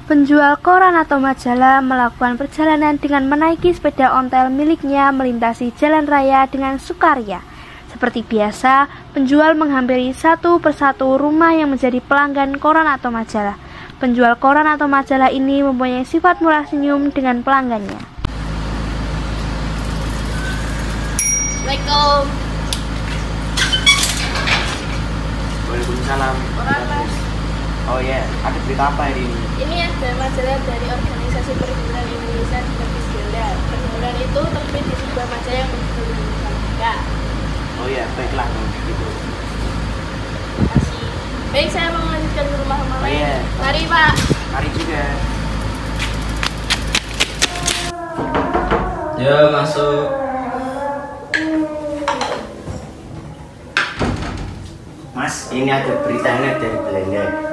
Penjual koran atau majalah melakukan perjalanan dengan menaiki sepeda ontel miliknya melintasi jalan raya dengan sukaria. Seperti biasa, penjual menghampiri satu persatu rumah yang menjadi pelanggan koran atau majalah. Penjual koran atau majalah ini mempunyai sifat murah senyum dengan pelanggannya. Assalamualaikum. Waalaikumsalam. Koran, Mas. Oh iya, ada berita apa hari ini? Ini ada majalah dari Organisasi Perhimpunan Indonesia di Negeri Segala. Perhimpunan itu terbit di sebuah majalah yang berjudul Indonesia. Oh iya, baiklah kalau begitu. Terima kasih. Baik, saya mau melanjutkan ke rumah lain. Oh iya. Mari, Pak. Mari juga. Ya, masuk. Mas, ini ada beritanya dari Belanda.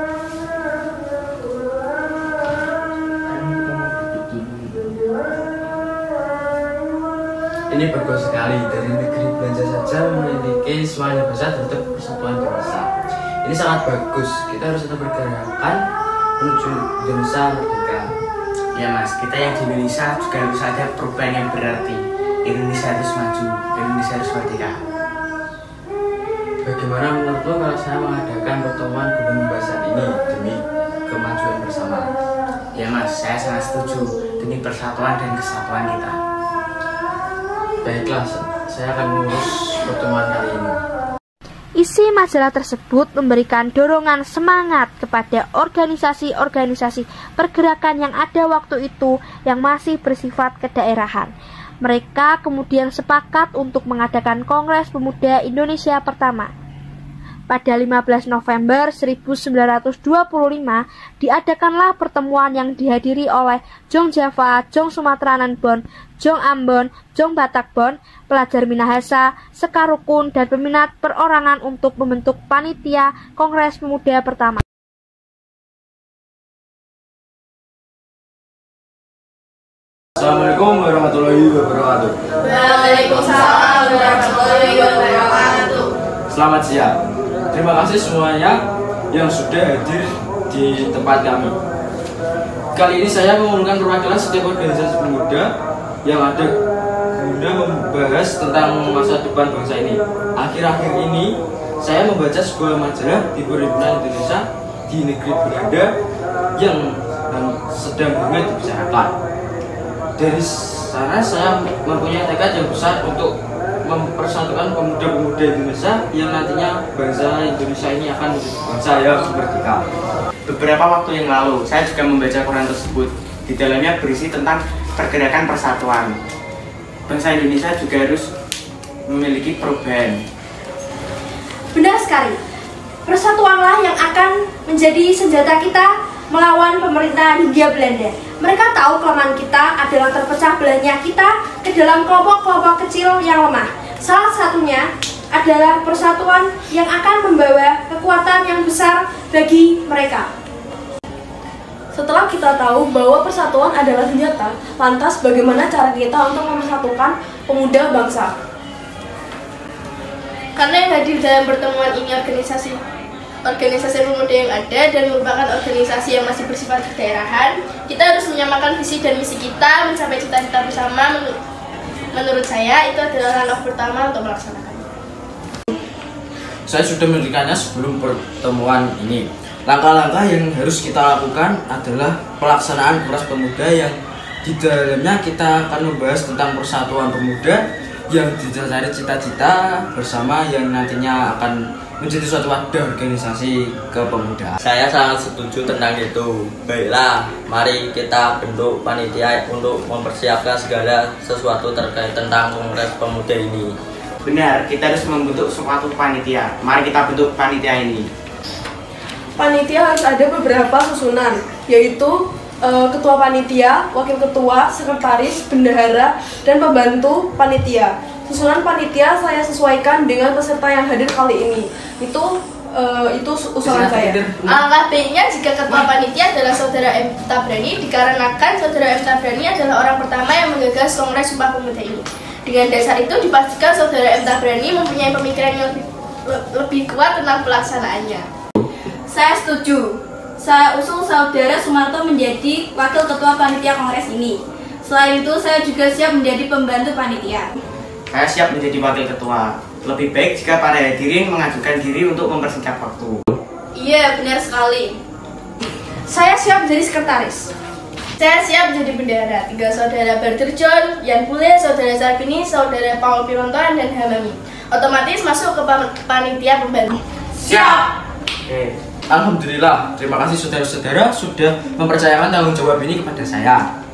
Ini bagus sekali. Dari negeri Belanda saja memiliki semuanya besar untuk persatuan Indonesia. Ini sangat bagus. Kita harus tetap bergerakan menuju Indonesia merdeka. Ya mas, kita yang di Indonesia juga harus ada perubahan yang berarti. Indonesia harus maju, Indonesia harus merdeka. Bagaimana menurutmu kalau saya mengadakan pertemuan guna membahas ini demi kemajuan bersama? Ya mas, saya sangat setuju demi persatuan dan kesatuan kita. Baiklah, saya akan mengurus pertemuan kali ini. Isi majalah tersebut memberikan dorongan semangat kepada organisasi-organisasi pergerakan yang ada waktu itu yang masih bersifat kedaerahan. Mereka kemudian sepakat untuk mengadakan Kongres Pemuda Indonesia pertama. Pada 15 November 1925 diadakanlah pertemuan yang dihadiri oleh Jong Java, Jong Sumatera Nanbon, Jong Ambon, Jong Batakbon, pelajar Minahasa, Sekarukun, dan peminat perorangan untuk membentuk panitia Kongres Pemuda pertama. Assalamualaikum warahmatullahi wabarakatuh. Waalaikumsalam warahmatullahi wabarakatuh. Selamat siang. Terima kasih semuanya yang sudah hadir di tempat kami. Kali ini saya mengundang perwakilan setiap organisasi pemuda yang ada guna membahas tentang masa depan bangsa ini. Akhir-akhir ini saya membaca sebuah majalah di Perhimpunan Indonesia di negeri Belanda yang sedang banget dibicarakan. Dari sana saya mempunyai tekad yang besar untuk mempersatukan pemuda-pemuda Indonesia yang nantinya bangsa Indonesia ini akan menjadi bangsa yang merdeka. Beberapa waktu yang lalu, saya juga membaca koran tersebut. Di dalamnya berisi tentang pergerakan persatuan. Bangsa Indonesia juga harus memiliki perubahan. Benar sekali. Persatuanlah yang akan menjadi senjata kita melawan pemerintah Hindia Belanda. Mereka tahu kelemahan kita adalah terpecah belahnya kita ke dalam kelompok-kelompok kecil yang lemah. Salah satunya adalah persatuan yang akan membawa kekuatan yang besar bagi mereka. Setelah kita tahu bahwa persatuan adalah senjata, lantas bagaimana cara kita untuk mempersatukan pemuda bangsa? Karena yang hadir dalam pertemuan ini organisasi pemuda yang ada dan merupakan organisasi yang masih bersifat kedaerahan, kita harus menyamakan visi dan misi kita mencapai cita-cita bersama. Menurut saya itu adalah langkah pertama untuk melaksanakannya. Saya sudah memberikannya sebelum pertemuan ini. Langkah-langkah yang harus kita lakukan adalah pelaksanaan Kongres Pemuda yang di dalamnya kita akan membahas tentang persatuan pemuda yang didasari cita-cita bersama yang nantinya akan menjadi suatu wadah organisasi kepemudaan. Saya sangat setuju tentang itu. Baiklah, mari kita bentuk panitia untuk mempersiapkan segala sesuatu terkait tentang Kongres Pemuda ini. Benar, kita harus membentuk suatu panitia. Mari kita bentuk panitia ini. Panitia harus ada beberapa susunan, yaitu ketua panitia, wakil ketua, sekretaris, bendahara, dan pembantu panitia. Susunan panitia saya sesuaikan dengan peserta yang hadir kali ini. Itu usulan saya. Alangkah baiknya jika ketua panitia adalah Saudara M. Tabrani, dikarenakan Saudara M. Tabrani adalah orang pertama yang menggagas Kongres Sumpah Pemuda ini. Dengan dasar itu dipastikan Saudara M. Tabrani mempunyai pemikiran yang lebih kuat tentang pelaksanaannya. Saya setuju. saya usul Saudara Sumarto menjadi Wakil Ketua Panitia Kongres ini. Selain itu, saya juga siap menjadi pembantu panitia. Saya siap menjadi wakil ketua. Lebih baik jika para hadirin mengajukan diri untuk mempersingkat waktu. Iya, benar sekali. Saya siap menjadi sekretaris. Saya siap jadi bendahara. 3 saudara Barter John, Yan Bule, saudara Sarvini, saudara Paul Pirontoan, dan Hamami. Otomatis masuk ke panitia pembantu. Siap. Oke. Alhamdulillah, terima kasih saudara-saudara sudah mempercayakan tanggung jawab ini kepada saya.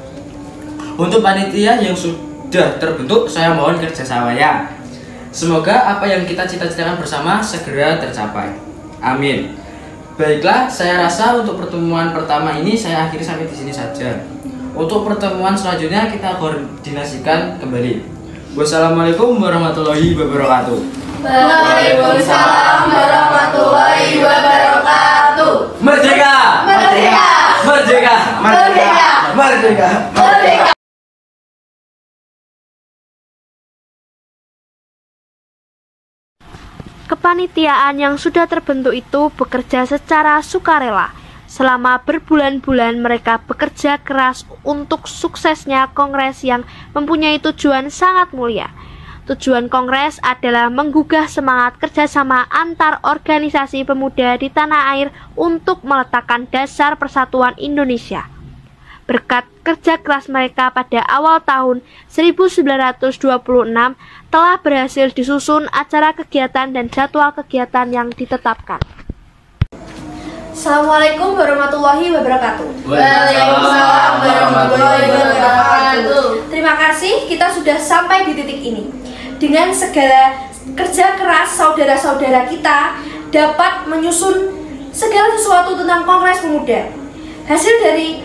Untuk panitia yang sudah terbentuk, saya mohon kerjasamanya. Semoga apa yang kita cita-citakan bersama segera tercapai. Amin. Baiklah, saya rasa untuk pertemuan pertama ini saya akhiri sampai di sini saja. Untuk pertemuan selanjutnya kita koordinasikan kembali. Wassalamualaikum warahmatullahi wabarakatuh. Waalaikumsalam warahmatullahi wabarakatuh. Merdeka! Merdeka! Merdeka! Merdeka! Merdeka! Merdeka! Kepanitiaan yang sudah terbentuk itu bekerja secara sukarela. Selama berbulan-bulan mereka bekerja keras untuk suksesnya kongres yang mempunyai tujuan sangat mulia. Tujuan kongres adalah menggugah semangat kerjasama antar organisasi pemuda di tanah air untuk meletakkan dasar persatuan Indonesia. Berkat kerja keras mereka pada awal tahun 1926 telah berhasil disusun acara kegiatan dan jadwal kegiatan yang ditetapkan. Assalamualaikum warahmatullahi wabarakatuh. Waalaikumsalam warahmatullahi wabarakatuh. Terima kasih, kita sudah sampai di titik ini. Dengan segala kerja keras saudara-saudara kita dapat menyusun segala sesuatu tentang Kongres Pemuda. Hasil dari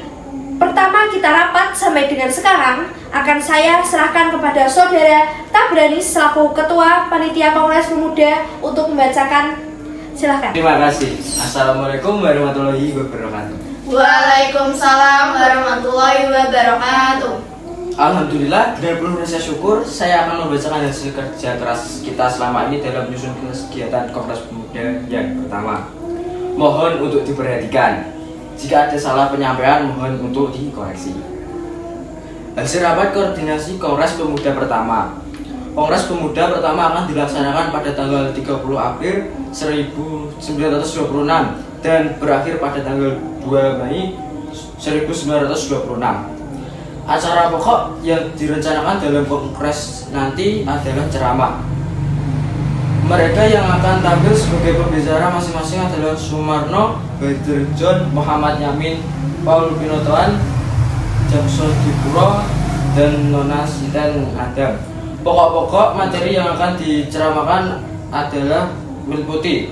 pertama kita rapat sampai dengan sekarang akan saya serahkan kepada saudara Tabrani selaku Ketua Panitia Kongres Pemuda untuk membacakan. Silahkan. Terima kasih. Assalamualaikum warahmatullahi wabarakatuh. Waalaikumsalam warahmatullahi wabarakatuh. Alhamdulillah, dengan penuh rasa syukur saya akan membacakan hasil kerja keras kita selama ini dalam menyusun kegiatan Kongres Pemuda yang pertama. Mohon untuk diperhatikan. Jika ada salah penyampaian, mohon untuk dikoreksi. Hasil rapat koordinasi Kongres Pemuda pertama. Kongres Pemuda pertama akan dilaksanakan pada tanggal 30 April 1926 dan berakhir pada tanggal 2 Mei 1926. Acara pokok yang direncanakan dalam kongres nanti adalah ceramah. Mereka yang akan tampil sebagai pembicara masing-masing adalah Sumarno, Badr John, Muhammad Yamin, Paul Pinotoan, Jackson Dipuro, dan Nona Sinten Adam. Pokok-pokok materi yang akan diceramakan adalah meliputi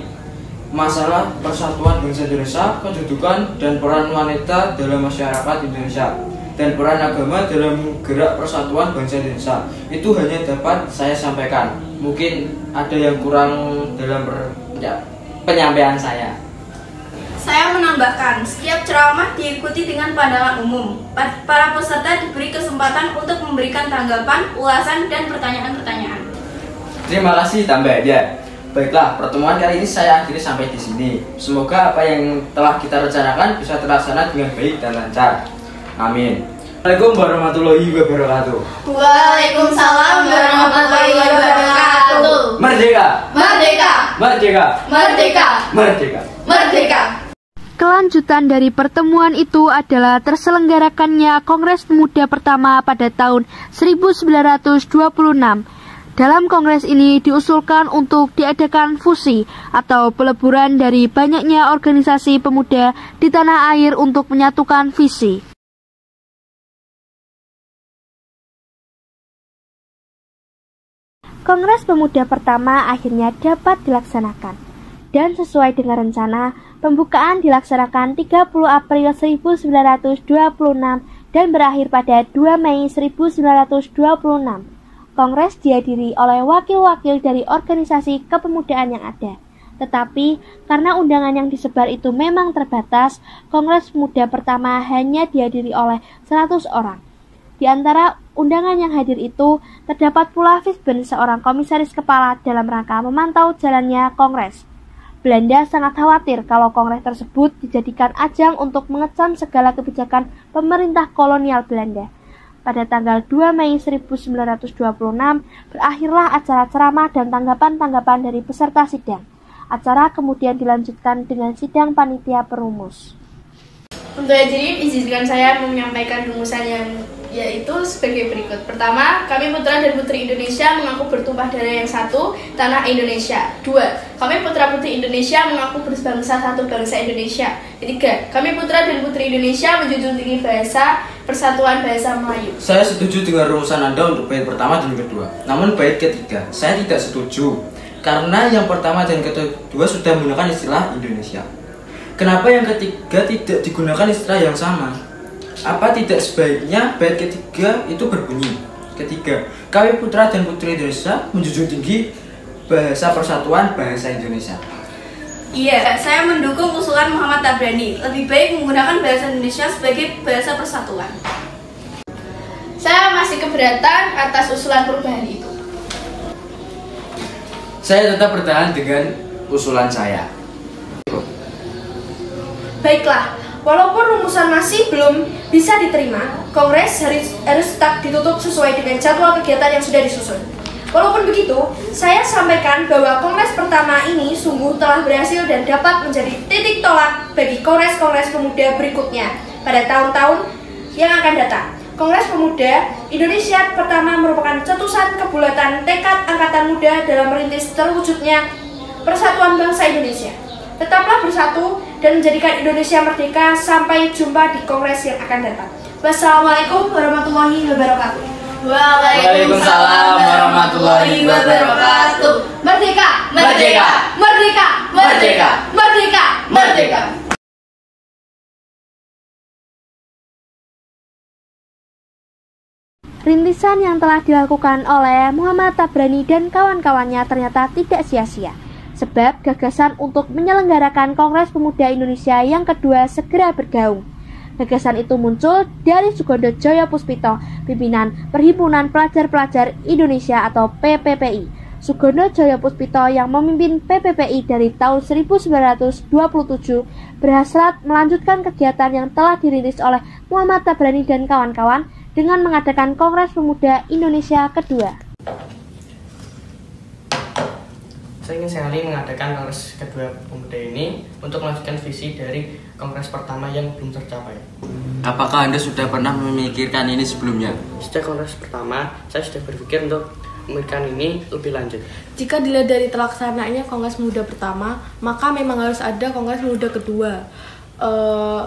masalah persatuan bangsa Indonesia, kedudukan dan peran wanita dalam masyarakat Indonesia, dan peran agama dalam gerak persatuan bangsa Indonesia. Itu hanya dapat saya sampaikan. Mungkin ada yang kurang dalam penyampaian saya. Saya menambahkan, setiap ceramah diikuti dengan pandangan umum. Para peserta diberi kesempatan untuk memberikan tanggapan, ulasan, dan pertanyaan-pertanyaan. Terima kasih tambah aja. Baiklah, pertemuan kali ini saya akhiri sampai di sini. Semoga apa yang telah kita rencanakan bisa terlaksana dengan baik dan lancar. Amin. Assalamualaikum warahmatullahi wabarakatuh. Waalaikumsalam warahmatullahi wabarakatuh. Merdeka! Merdeka! Merdeka! Merdeka! Merdeka! Merdeka! Kelanjutan dari pertemuan itu adalah terselenggarakannya Kongres Pemuda pertama pada tahun 1926. Dalam kongres ini diusulkan untuk diadakan fusi atau peleburan dari banyaknya organisasi pemuda di tanah air untuk menyatukan visi. Kongres Pemuda pertama akhirnya dapat dilaksanakan. Dan sesuai dengan rencana, pembukaan dilaksanakan 30 April 1926 dan berakhir pada 2 Mei 1926. Kongres dihadiri oleh wakil-wakil dari organisasi kepemudaan yang ada. Tetapi, karena undangan yang disebar itu memang terbatas, Kongres Pemuda pertama hanya dihadiri oleh 100 orang. Di antara undangan yang hadir itu, terdapat pula Fisben, seorang komisaris kepala dalam rangka memantau jalannya Kongres. Belanda sangat khawatir kalau kongres tersebut dijadikan ajang untuk mengecam segala kebijakan pemerintah kolonial Belanda. Pada tanggal 2 Mei 1926, berakhirlah acara ceramah dan tanggapan-tanggapan dari peserta sidang. Acara kemudian dilanjutkan dengan sidang panitia perumus. Untuk hadirin, izinkan saya menyampaikan rumusan yang yaitu sebagai berikut. Pertama, kami putra dan putri Indonesia mengaku bertumpah darah yang satu, tanah Indonesia. 2. Kami putra putri Indonesia mengaku berbangsa satu, bangsa Indonesia. 3. Kami putra dan putri Indonesia menjunjung tinggi bahasa persatuan bahasa Melayu. Saya setuju dengan rumusan Anda untuk bait pertama dan kedua. Namun bait ketiga, saya tidak setuju. Karena yang pertama dan kedua sudah menggunakan istilah Indonesia. Kenapa yang ketiga tidak digunakan istilah yang sama? Apa tidak sebaiknya bait ketiga itu berbunyi? Ketiga, kami putra dan putri Indonesia menjunjung tinggi bahasa persatuan bahasa Indonesia. Iya, saya mendukung usulan Muhammad Tabrani. Lebih baik menggunakan bahasa Indonesia sebagai bahasa persatuan. Saya masih keberatan atas usulan perubahan itu. Saya tetap bertahan dengan usulan saya. Baiklah, walaupun rumusan masih belum bisa diterima, kongres harus tetap ditutup sesuai dengan jadwal kegiatan yang sudah disusun. Walaupun begitu, saya sampaikan bahwa kongres pertama ini sungguh telah berhasil dan dapat menjadi titik tolak bagi kongres-kongres pemuda berikutnya pada tahun-tahun yang akan datang. Kongres Pemuda Indonesia pertama merupakan cetusan kebulatan tekad angkatan muda dalam merintis terwujudnya persatuan bangsa Indonesia. Tetaplah bersatu dan menjadikan Indonesia merdeka. Sampai jumpa di kongres yang akan datang. Wassalamualaikum warahmatullahi wabarakatuh. Waalaikumsalam warahmatullahi wabarakatuh. Merdeka, Merdeka, merdeka, merdeka, merdeka, merdeka. Rintisan yang telah dilakukan oleh Muhammad Tabrani dan kawan-kawannya ternyata tidak sia-sia. Sebab gagasan untuk menyelenggarakan Kongres Pemuda Indonesia yang kedua segera bergaung. Gagasan itu muncul dari Sugondo Joyopuspito, pimpinan Perhimpunan Pelajar-Pelajar Indonesia atau PPPI. Sugondo Joyopuspito yang memimpin PPPI dari tahun 1927 berhasrat melanjutkan kegiatan yang telah dirintis oleh Muhammad Tabrani dan kawan-kawan dengan mengadakan Kongres Pemuda Indonesia kedua. Saya ingin sekali mengadakan Kongres kedua Pemuda ini untuk melanjutkan visi dari Kongres pertama yang belum tercapai. Apakah Anda sudah pernah memikirkan ini sebelumnya? Sejak Kongres pertama, saya sudah berpikir untuk memikirkan ini lebih lanjut. Jika dilihat dari terlaksananya Kongres Pemuda pertama, maka memang harus ada Kongres Pemuda kedua.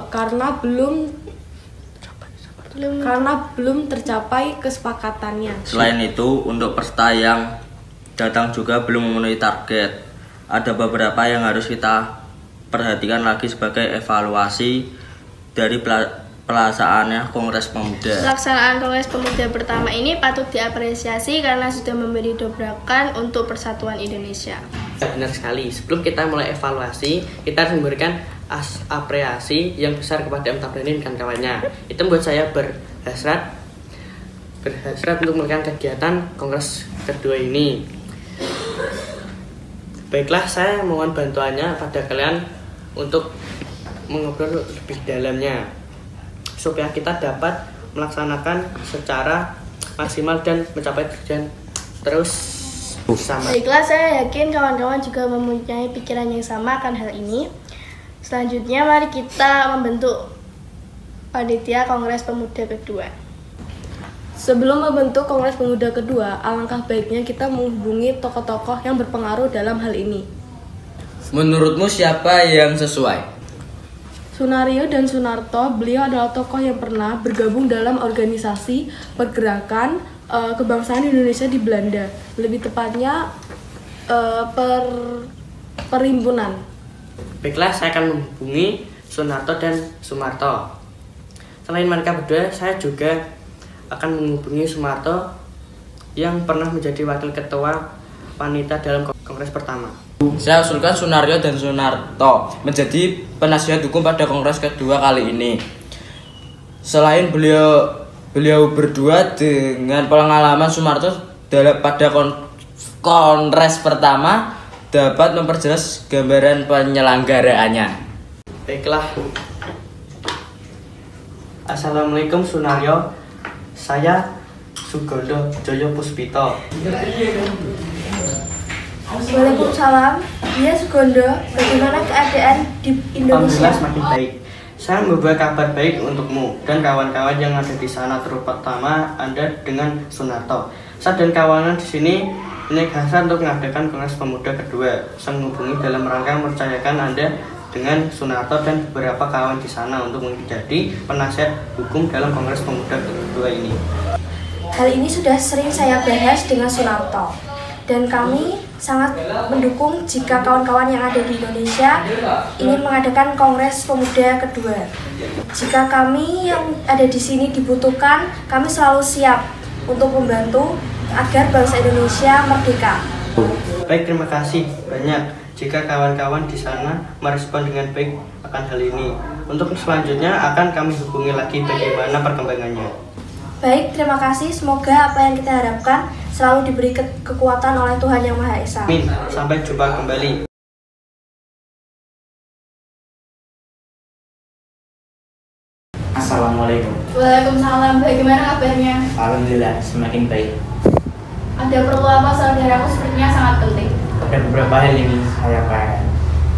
Karena belum tercapai kesepakatannya. Selain itu, untuk peserta yang datang juga belum memenuhi target. Ada beberapa yang harus kita perhatikan lagi sebagai evaluasi dari pelaksanaannya Kongres Pemuda. Pelaksanaan Kongres Pemuda pertama ini patut diapresiasi karena sudah memberi dobrakan untuk persatuan Indonesia. Benar sekali, sebelum kita mulai evaluasi, kita harus memberikan apresiasi yang besar kepada M. Tabrani dan kawannya. Itu membuat saya berhasrat untuk melakukan kegiatan Kongres kedua ini. Baiklah, saya mohon bantuannya pada kalian untuk mengobrol lebih dalamnya supaya kita dapat melaksanakan secara maksimal dan mencapai tujuan terus bersama. Baiklah, saya yakin kawan-kawan juga mempunyai pikiran yang sama akan hal ini. Selanjutnya, mari kita membentuk panitia Kongres Pemuda kedua. Sebelum membentuk Kongres Pemuda kedua, alangkah baiknya kita menghubungi tokoh-tokoh yang berpengaruh dalam hal ini. Menurutmu siapa yang sesuai? Sunario dan Sunarto, beliau adalah tokoh yang pernah bergabung dalam organisasi pergerakan kebangsaan Indonesia di Belanda. Lebih tepatnya perhimpunan. Baiklah, saya akan menghubungi Sunarto dan Sumarto. Selain mereka berdua, saya juga akan menghubungi Sumarto yang pernah menjadi wakil ketua wanita dalam Kongres pertama. Saya usulkan Sunario dan Sunarto menjadi penasihat hukum pada Kongres kedua kali ini. Selain beliau berdua dengan pengalaman Sumarto pada Kongres pertama dapat memperjelas gambaran penyelenggaraannya. Baiklah. Assalamualaikum Sunaryo. Saya Sugondo Joyo Puspito. Waalaikumsalam. Iya Sugondo, bagaimana keadaan di Indonesia? Alhamdulillah semakin baik. Saya membawa kabar baik untukmu dan kawan-kawan yang ada di sana, terutama Anda dengan Sunarto. Saya dan kawanan di sini menegaskan untuk mengadakan Kongres Pemuda kedua. Saya menghubungi dalam rangka mempercayakan Anda dengan Sunarto dan beberapa kawan di sana untuk menjadi penasihat hukum dalam Kongres Pemuda kedua ini. Hal ini sudah sering saya bahas dengan Sunarto, dan kami sangat mendukung jika kawan-kawan yang ada di Indonesia ingin mengadakan Kongres Pemuda kedua. Jika kami yang ada di sini dibutuhkan, kami selalu siap untuk membantu agar bangsa Indonesia merdeka. Baik, terima kasih banyak jika kawan-kawan di sana merespon dengan baik akan hal ini. Untuk selanjutnya akan kami hubungi lagi bagaimana perkembangannya. Baik, terima kasih. Semoga apa yang kita harapkan selalu diberi kekuatan oleh Tuhan Yang Maha Esa. Amin. Sampai jumpa kembali. Assalamualaikum. Waalaikumsalam, bagaimana kabarnya? Alhamdulillah semakin baik. Ada perlu apa saudaraku? Sepertinya sangat penting. Ada beberapa hal yang ingin saya bahas.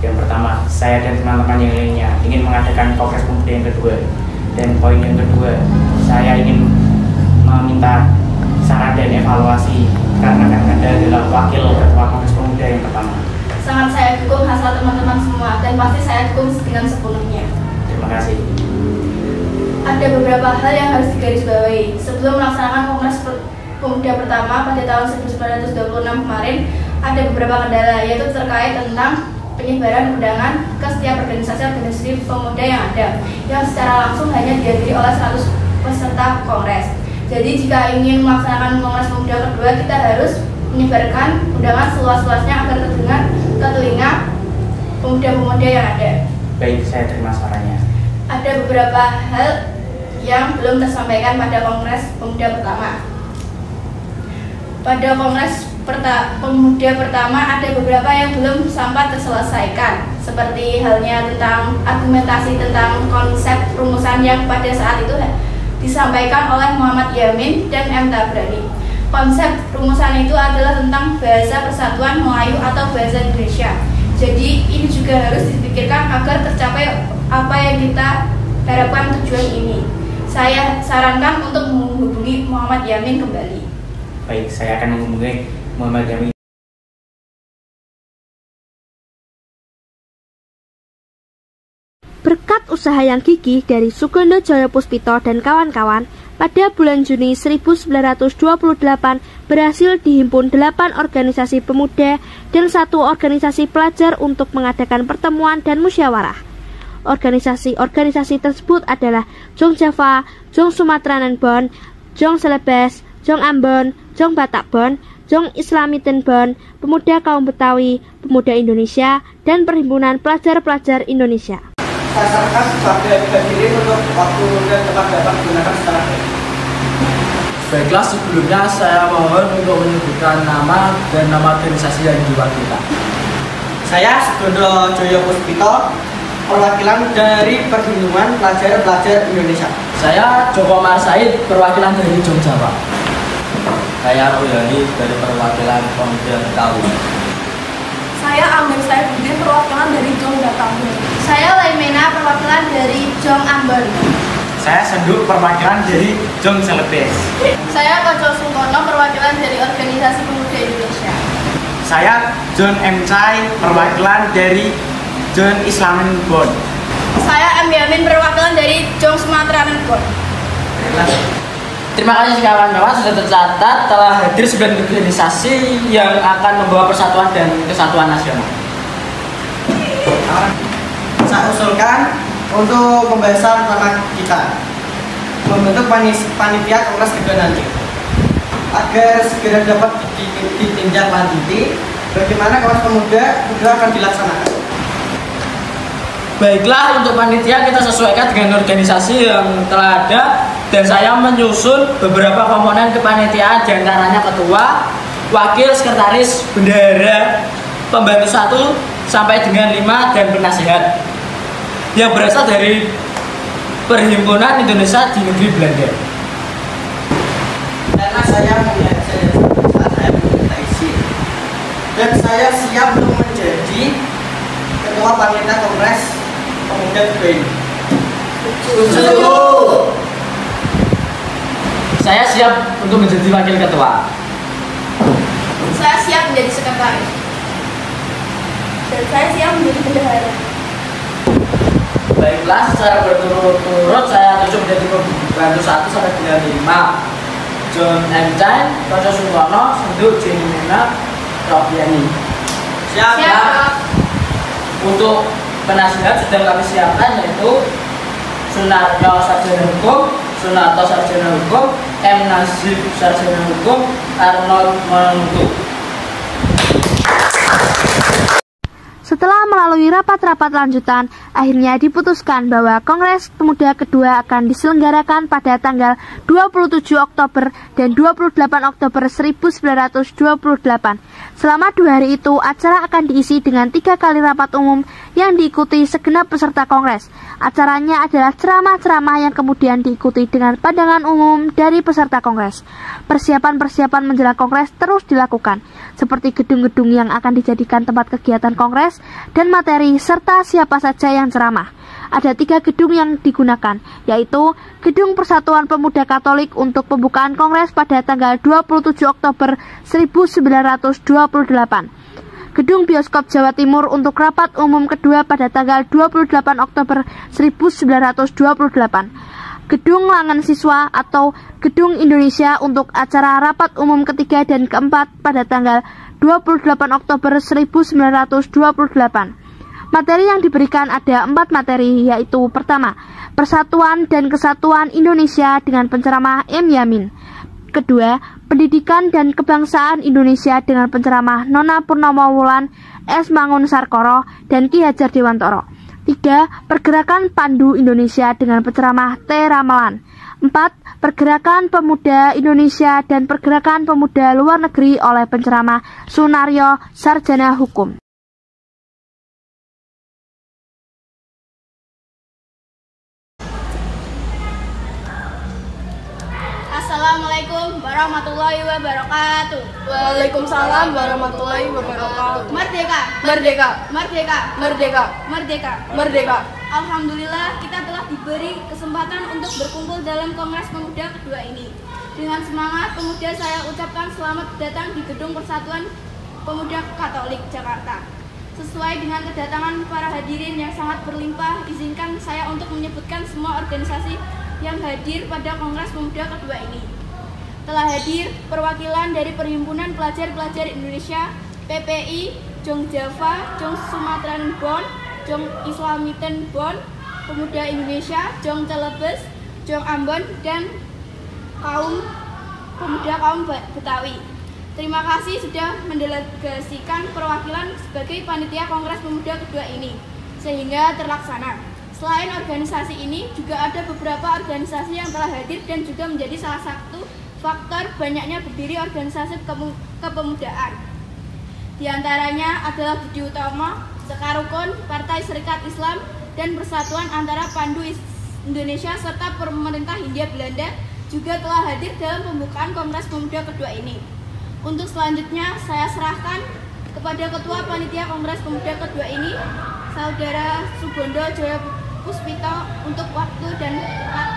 Yang pertama, saya dan teman-teman yang lainnya ingin mengadakan Kongres Pemuda yang kedua. Dan poin yang kedua, saya ingin meminta saran dan evaluasi karena Anda adalah wakil ketua Kongres Pemuda yang pertama. Sangat saya dukung hasil teman-teman semua dan pasti saya dukung dengan sepenuhnya. Terima kasih. Ada beberapa hal yang harus digarisbawahi sebelum melaksanakan Kongres Pemuda pertama pada tahun 1926 kemarin. Ada beberapa kendala, yaitu terkait tentang penyebaran undangan ke setiap organisasi pemuda yang ada, yang secara langsung hanya dihadiri oleh 100 peserta kongres. Jadi jika ingin melaksanakan Kongres Pemuda kedua, kita harus menyebarkan undangan seluas-luasnya agar terdengar ke telinga pemuda-pemuda yang ada. Baik, saya terima sarannya. Ada beberapa hal yang belum tersampaikan pada Kongres Pemuda pertama. Pada Kongres Pemuda pertama ada beberapa yang belum sampai terselesaikan, seperti halnya tentang argumentasi tentang konsep rumusan yang pada saat itu disampaikan oleh Muhammad Yamin dan M. Tabrani. Konsep rumusan itu adalah tentang bahasa persatuan Melayu atau bahasa Indonesia. Jadi ini juga harus dipikirkan agar tercapai apa yang kita harapkan tujuan ini. Saya sarankan untuk menghubungi Muhammad Yamin kembali. Baik, saya akan menghubungi Muhammad Yamin. Berkat usaha yang gigih dari Sugondo Joyo Puspito dan kawan-kawan, pada bulan Juni 1928 berhasil dihimpun 8 organisasi pemuda dan 1 organisasi pelajar untuk mengadakan pertemuan dan musyawarah. Organisasi-organisasi tersebut adalah Jong Java, Jong Sumatranan Bon, Jong Celebes, Jong Ambon, Jong Batak Bon, Jong Islamiten Bon, Pemuda Kaum Betawi, Pemuda Indonesia, dan Perhimpunan Pelajar-Pelajar Indonesia. Saya sarankan sebagai hadirin untuk waktu dan tempat dapat digunakan secara baik. Baiklah, sebelumnya saya mohon untuk menyebutkan nama dan nama organisasi yang diwakilkan. Saya Sugondo Joyo Puspito, perwakilan dari Perhimpunan Pelajar-Pelajar Indonesia. Saya Joko Mar Said, perwakilan dari Jong Jawa. Saya Royani dari perwakilan Pemuda Betawi. Saya Amir Saifudin, perwakilan dari Jong Batak. Saya Laimena, perwakilan dari Jong Ambon. Saya Sendu, perwakilan dari Jong Celebes. Saya Koco Sungkono, perwakilan dari Organisasi Pemuda Indonesia. Saya John M. Chai, perwakilan dari John Islamin Bon. Saya M. Yamin, perwakilan dari Jong Sumatera Bon. Terima kasih kawan-kawan sudah tercatat telah hadir 9 organisasi yang akan membawa persatuan dan kesatuan nasional. Saya usulkan untuk pembahasan pertama kita membentuk panitia kongres kedua nanti agar segera dapat ditindaklanjuti bagaimana kongres pemuda kedua akan dilaksanakan. Baiklah, untuk panitia kita sesuaikan dengan organisasi yang telah ada dan saya menyusun beberapa komponen kepanitiaan, diantaranya ketua, wakil, sekretaris, bendahara, pembantu 1 sampai dengan 5 dan penasehat yang berasal dari Perhimpunan Indonesia di Negeri Belanda. Karena saya punya saya minta izin dan saya siap untuk menjadi ketua panitia Kongres Pemuda BEI. Saya siap untuk menjadi wakil ketua. Saya siap menjadi sekretaris. Dan saya siap menjadi bendahara. Baiklah, secara berturut-turut saya tunjuk menjadi pembantu 1 sampai dengan 5. John M. Chan, Rojo Suwono, Sendu Jenina, Robiani. Siap. Untuk penasihat sudah kami siapkan, yaitu Sunaryo Sarjana Hukum, Sunarto Sarjana Hukum, M. Nasib Sarjana Hukum, Arnold Menuntut. Setelah melalui rapat-rapat lanjutan, akhirnya diputuskan bahwa Kongres Pemuda kedua akan diselenggarakan pada tanggal 27 Oktober dan 28 Oktober 1928. Selama 2 hari itu, acara akan diisi dengan 3 kali rapat umum yang diikuti segenap peserta Kongres. Acaranya adalah ceramah-ceramah yang kemudian diikuti dengan pandangan umum dari peserta Kongres. Persiapan-persiapan menjelang Kongres terus dilakukan, seperti gedung-gedung yang akan dijadikan tempat kegiatan Kongres dan materi serta siapa saja yang ceramah. Ada 3 gedung yang digunakan, yaitu Gedung Persatuan Pemuda Katolik untuk pembukaan Kongres pada tanggal 27 Oktober 1928, Gedung Bioskop Jawa Timur untuk rapat umum kedua pada tanggal 28 Oktober 1928, Gedung Langan Siswa atau Gedung Indonesia untuk acara rapat umum ketiga dan keempat pada tanggal 28 Oktober 1928. Materi yang diberikan ada 4 materi, yaitu pertama, Persatuan dan Kesatuan Indonesia dengan penceramah M. Yamin. Kedua, Pendidikan dan Kebangsaan Indonesia dengan penceramah Nona Purnomo Wulan, S. Mangun Sarkoro, dan Ki Hajar Dewantoro. 3. Pergerakan Pandu Indonesia dengan penceramah T. Ramelan. 4. Pergerakan Pemuda Indonesia dan Pergerakan Pemuda Luar Negeri oleh penceramah Sunaryo Sarjana Hukum. Assalamualaikum warahmatullahi wabarakatuh. Waalaikumsalam warahmatullahi wabarakatuh. Merdeka, Merdeka, merdeka, merdeka, merdeka. merdeka. Alhamdulillah kita telah diberi kesempatan untuk berkumpul dalam Kongres Pemuda kedua ini. Dengan semangat pemuda saya ucapkan selamat datang di Gedung Persatuan Pemuda Katolik Jakarta. Sesuai dengan kedatangan para hadirin yang sangat berlimpah, izinkan saya untuk menyebutkan semua organisasi yang hadir pada Kongres Pemuda kedua ini. Telah hadir perwakilan dari Perhimpunan Pelajar-Pelajar Indonesia, PPI, Jong Java, Jong Sumatran Bon, Jong Islamiten Bon, Pemuda Indonesia, Jong Celebes, Jong Ambon, dan Pemuda Kaum Betawi. Terima kasih sudah mendelegasikan perwakilan sebagai panitia Kongres Pemuda kedua ini, sehingga terlaksana. Selain organisasi ini, juga ada beberapa organisasi yang telah hadir dan juga menjadi salah satu faktor banyaknya berdiri organisasi kepemudaan. Di antaranya adalah Budi Utomo, Sekarukun, Partai Serikat Islam, dan Persatuan Antara Pandu Indonesia serta Pemerintah Hindia Belanda juga telah hadir dalam pembukaan Kongres Pemuda kedua ini. Untuk selanjutnya, saya serahkan kepada Ketua Panitia Kongres Pemuda kedua ini, Saudara Subondo Joyo Puspito, untuk waktu dan tempat.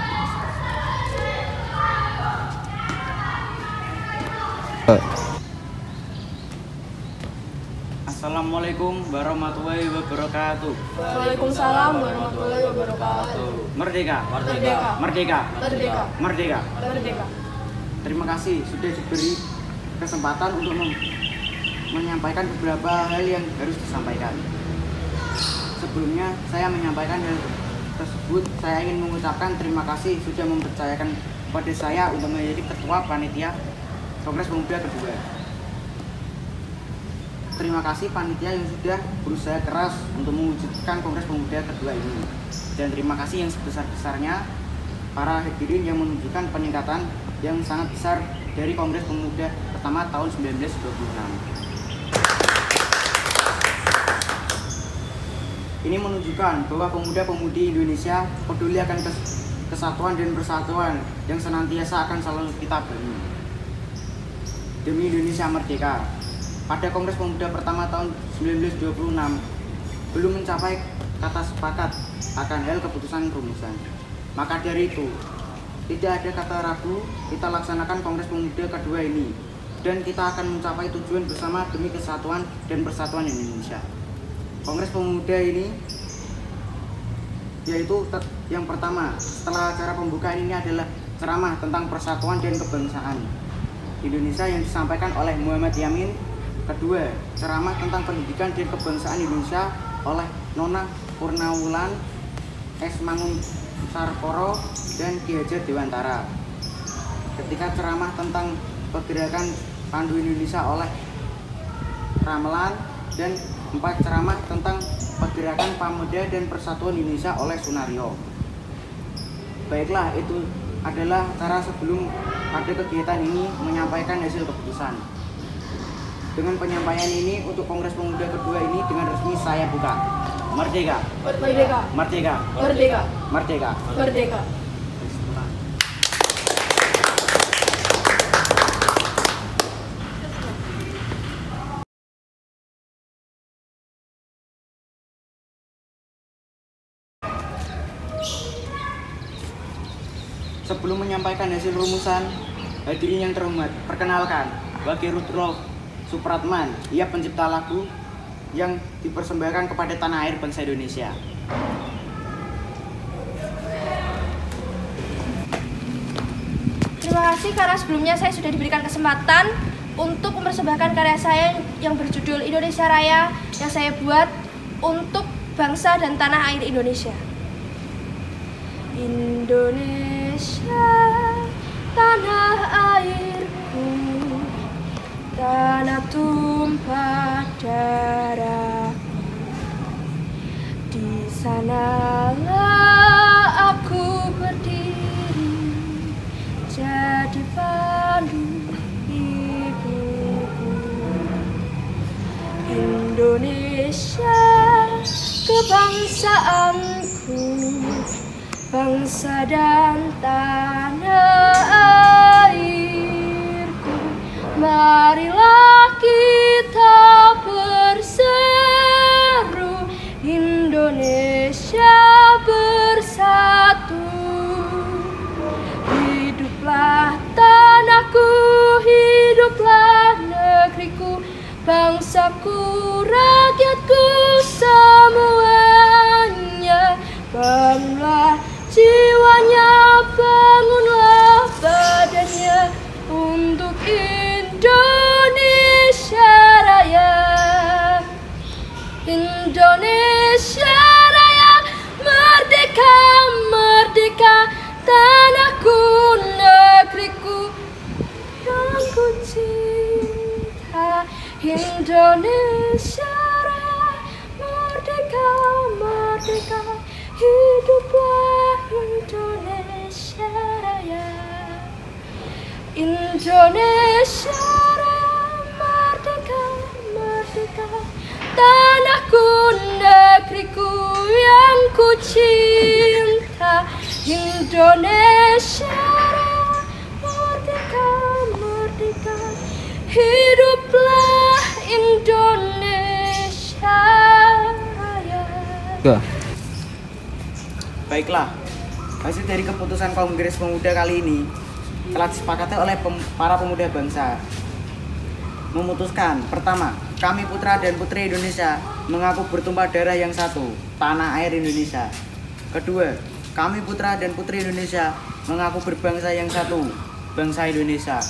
Assalamualaikum warahmatullahi wabarakatuh. Waalaikumsalam warahmatullahi wabarakatuh. Merdeka, Merdeka, merdeka, merdeka, merdeka. merdeka. Terima kasih sudah diberi kesempatan untuk menyampaikan beberapa hal yang harus disampaikan. Sebelumnya saya menyampaikan hal tersebut, saya ingin mengucapkan terima kasih sudah mempercayakan kepada saya untuk menjadi ketua panitia Kongres Pemuda kedua. Terima kasih panitia yang sudah berusaha keras untuk mewujudkan Kongres Pemuda kedua ini. Dan terima kasih yang sebesar-besarnya para hadirin yang menunjukkan peningkatan yang sangat besar dari Kongres Pemuda pertama tahun 1926. Ini menunjukkan bahwa pemuda-pemudi Indonesia peduli akan kesatuan dan persatuan yang senantiasa akan selalu kita beri. Demi Indonesia Merdeka. Pada Kongres Pemuda pertama tahun 1926 belum mencapai kata sepakat akan hal keputusan rumusan. Maka dari itu, tidak ada kata ragu, kita laksanakan Kongres Pemuda kedua ini dan kita akan mencapai tujuan bersama demi kesatuan dan persatuan Indonesia. Kongres Pemuda ini yaitu yang pertama, setelah acara pembukaan ini adalah ceramah tentang persatuan dan kebangsaan Indonesia yang disampaikan oleh Muhammad Yamin. Kedua, ceramah tentang pendidikan dan kebangsaan Indonesia oleh Nona Purnawulan, S. Mangunsarkoro, dan Ki Hajar Dewantara. Ketika ceramah tentang pergerakan Pandu Indonesia oleh Ramelan, dan 4 ceramah tentang pergerakan Pemuda dan Persatuan Indonesia oleh Sunario. Baiklah, itu adalah cara sebelum pada kegiatan ini menyampaikan hasil keputusan. Dengan penyampaian ini untuk Kongres Pemuda kedua ini dengan resmi saya buka. Merdeka! Merdeka! Merdeka! Merdeka! Merdeka! Merdeka! Sebelum menyampaikan hasil rumusan, hadirin yang terhormat, perkenalkan Wage Rudolf Supratman, ia pencipta lagu yang dipersembahkan kepada tanah air bangsa Indonesia. Terima kasih karena sebelumnya saya sudah diberikan kesempatan untuk mempersembahkan karya saya yang berjudul Indonesia Raya yang saya buat untuk bangsa dan tanah air Indonesia. Indonesia, tanah airku, tanah tumpah darah. Di sanalah aku berdiri, jadi pandu ibuku. Indonesia, kebangsaanku, bangsa dan tanah airku. Marilah kita berseru, Indonesia bersatu. Hiduplah tanahku, hiduplah negeriku, bangsaku, rakyatku semuanya. Bangunlah jiwanya, bangunlah badannya untuk Indonesia Raya. Indonesia Raya, merdeka, merdeka, tanahku, negeriku yang ku cinta. Indonesia Raya, merdeka, merdeka, hiduplah Indonesia Raya. Indonesia Raya, merdeka, merdeka, tanahku, negeriku yang ku cinta. Indonesia Raya, merdeka, merdeka, hiduplah Indonesia Raya. Baiklah, hasil dari keputusan Kongres Pemuda kali ini telah disepakati oleh para pemuda bangsa. Memutuskan, pertama, kami putra dan putri Indonesia mengaku bertumpah darah yang satu, tanah air Indonesia. Kedua, kami putra dan putri Indonesia mengaku berbangsa yang satu, bangsa Indonesia.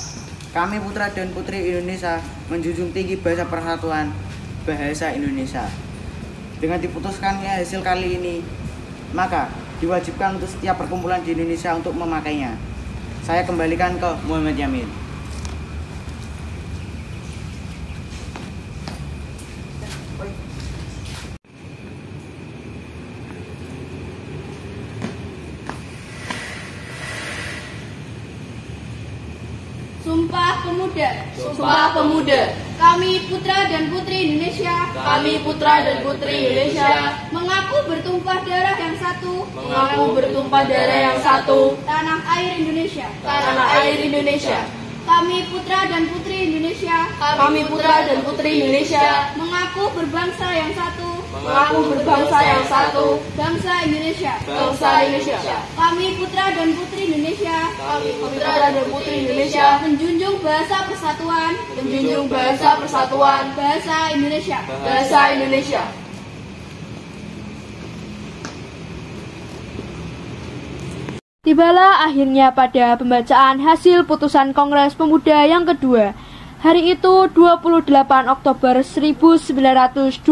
Kami putra dan putri Indonesia menjunjung tinggi bahasa persatuan, bahasa Indonesia. Dengan diputuskannya hasil kali ini, maka diwajibkan untuk setiap perkumpulan di Indonesia untuk memakainya. Saya kembalikan ke Muhammad Yamin. Sumpah Pemuda. Sumpah Pemuda. Kami putra dan putri Indonesia. Kami putra dan putri Indonesia mengaku bertumpah darah yang satu, mengaku bertumpah darah yang satu, tanah air Indonesia. tanah air Indonesia. Kami putra dan putri Indonesia, Kami putra dan putri Indonesia, mengaku berbangsa yang satu, mengaku berbangsa yang satu, bangsa Indonesia. bangsa Indonesia. Kami putra dan putri Indonesia, Kami putra dan putri Indonesia, menjunjung bahasa persatuan, menjunjung bahasa persatuan, bahasa Indonesia. bahasa Indonesia. Tibalah akhirnya pada pembacaan hasil putusan Kongres Pemuda yang kedua. Hari itu 28 Oktober 1928.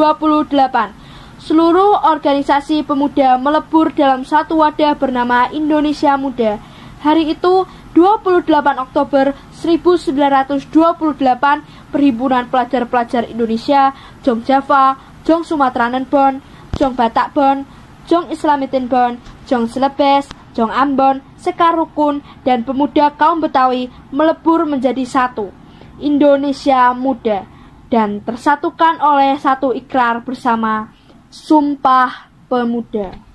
Seluruh organisasi pemuda melebur dalam satu wadah bernama Indonesia Muda. Hari itu 28 Oktober 1928, Perhimpunan Pelajar-Pelajar Indonesia, Jong Java, Jong Sumatranen Bon, Jong Batak Bon, Jong Islamitin Bon, Jong Celebes, Jong Ambon, Sekar Rukun, dan pemuda kaum Betawi melebur menjadi satu, Indonesia Muda, dan tersatukan oleh satu ikrar bersama, Sumpah Pemuda.